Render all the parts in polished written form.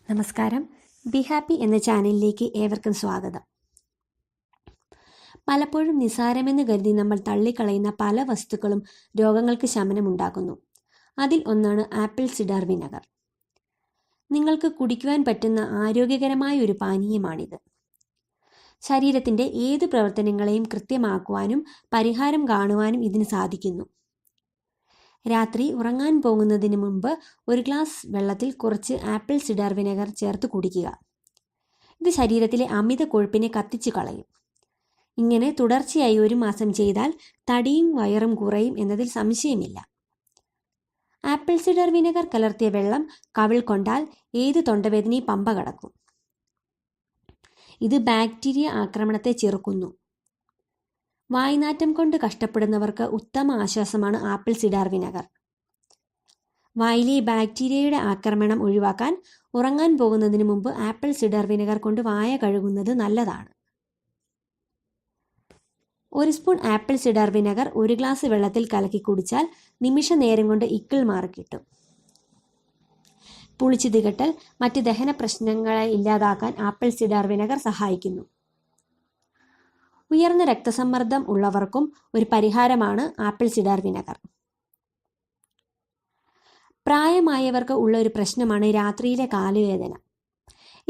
നമസ്കാരം, be happy എന്ന ചാനലിലേക്ക് ഏവർക്കും സ്വാഗതം. പലപ്പോഴും നിസ്സാരമെന്ന് കരുതി നമ്മൾ തള്ളിക്കളയുന്ന പല വസ്തുക്കളും രോഗങ്ങൾക്ക് ശമനമുണ്ടാക്കുന്നു. അതിൽ ഒന്നാണ് ആപ്പിൾ സിഡർ വിനെഗർ. നിങ്ങൾക്ക് കുടിക്കുവാൻ പറ്റുന്ന ആരോഗ്യകരമായ ഒരു പാനീയമാണിത്. ശരീരത്തിൻ്റെ ഏത് പ്രവർത്തനങ്ങളെയും കൃത്യമാക്കുവാനും പരിഹാരം കാണുവാനും ഇതിന് സാധിക്കുന്നു. രാത്രി ഉറങ്ങാൻ പോകുന്നതിന് മുമ്പ് ഒരു ഗ്ലാസ് വെള്ളത്തിൽ കുറച്ച് ആപ്പിൾ സിഡർ വിനെഗർ ചേർത്ത് കുടിക്കുക. ഇത് ശരീരത്തിലെ അമിത കൊഴുപ്പിനെ കത്തിച്ചു കളയും. ഇങ്ങനെ തുടർച്ചയായി 1 മാസം ചെയ്താൽ തടിയും വയറും കുറയും എന്നതിൽ സംശയമില്ല. ആപ്പിൾ സിഡർ വിനെഗർ കലർത്തിയ വെള്ളം കവിൾ കൊണ്ടാൽ ഏത് തൊണ്ടവേദനയും പമ്പ കടക്കും. ഇത് ബാക്ടീരിയ ആക്രമണത്തെ ചെറുക്കുന്നു. വായ്നാറ്റം കൊണ്ട് കഷ്ടപ്പെടുന്നവർക്ക് ഉത്തമ ആശ്വാസമാണ് ആപ്പിൾ സിഡർ വിനെഗർ. വായിലെ ബാക്ടീരിയയുടെ ആക്രമണം ഒഴിവാക്കാൻ ഉറങ്ങാൻ പോകുന്നതിന് മുമ്പ് ആപ്പിൾ സിഡർ വിനെഗർ കൊണ്ട് വായ കഴുകുന്നത് നല്ലതാണ്. 1 spoon apple cider vinegar 1 glass വെള്ളത്തിൽ കലക്കി കുടിച്ചാൽ നിമിഷ നേരം കൊണ്ട് ഇക്കിൾ മാറിക്കിട്ടും. പുളിച്ചു തികട്ടൽ, മറ്റ് ദഹന പ്രശ്നങ്ങളെ ഇല്ലാതാക്കാൻ ആപ്പിൾ സിഡർ വിനെഗർ സഹായിക്കുന്നു. ഉയർന്ന രക്തസമ്മർദ്ദം ഉള്ളവർക്കും ഒരു പരിഹാരമാണ് ആപ്പിൾ സിഡർ വിനെഗർ. പ്രായമായവർക്ക് ഉള്ള ഒരു പ്രശ്നമാണ് രാത്രിയിലെ കാലുവേദന.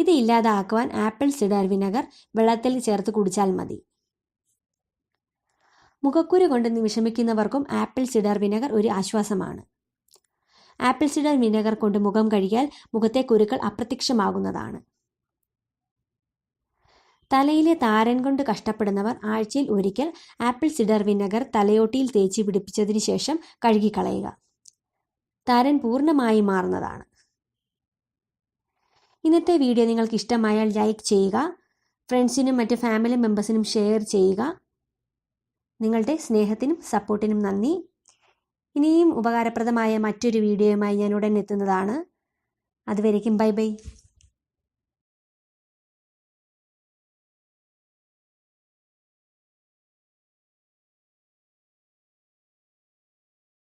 ഇത് ഇല്ലാതാക്കുവാൻ ആപ്പിൾ സിഡർ വിനെഗർ വെള്ളത്തിൽ ചേർത്ത് കുടിച്ചാൽ മതി. മുഖക്കുരു കൊണ്ട് വിഷമിക്കുന്നവർക്കും ആപ്പിൾ സിഡർ വിനെഗർ ഒരു ആശ്വാസമാണ്. ആപ്പിൾ സിഡർ വിനെഗർ കൊണ്ട് മുഖം കഴുകിയാൽ മുഖത്തെ കുരുക്കൾ അപ്രത്യക്ഷമാകുന്നതാണ്. തലയിലെ താരൻ കൊണ്ട് കഷ്ടപ്പെടുന്നവർ ആഴ്ചയിൽ ഒരിക്കൽ ആപ്പിൾ സിഡർ വിനെഗർ തലയോട്ടിയിൽ തേച്ച് പിടിപ്പിച്ചതിന് ശേഷം കഴുകിക്കളയുക. താരൻ പൂർണ്ണമായി മാറുന്നതാണ്. ഇന്നത്തെ വീഡിയോ നിങ്ങൾക്ക് ഇഷ്ടമായാൽ ലൈക്ക് ചെയ്യുക. ഫ്രണ്ട്സിനും മറ്റ് ഫാമിലി മെമ്പേഴ്സിനും ഷെയർ ചെയ്യുക. നിങ്ങളുടെ സ്നേഹത്തിനും സപ്പോർട്ടിനും നന്ദി. ഇനിയും ഉപകാരപ്രദമായ മറ്റൊരു വീഡിയോയുമായി ഞാൻ ഉടൻ എത്തുന്നതാണ്. അതുവരേക്കും ബൈ ബൈ.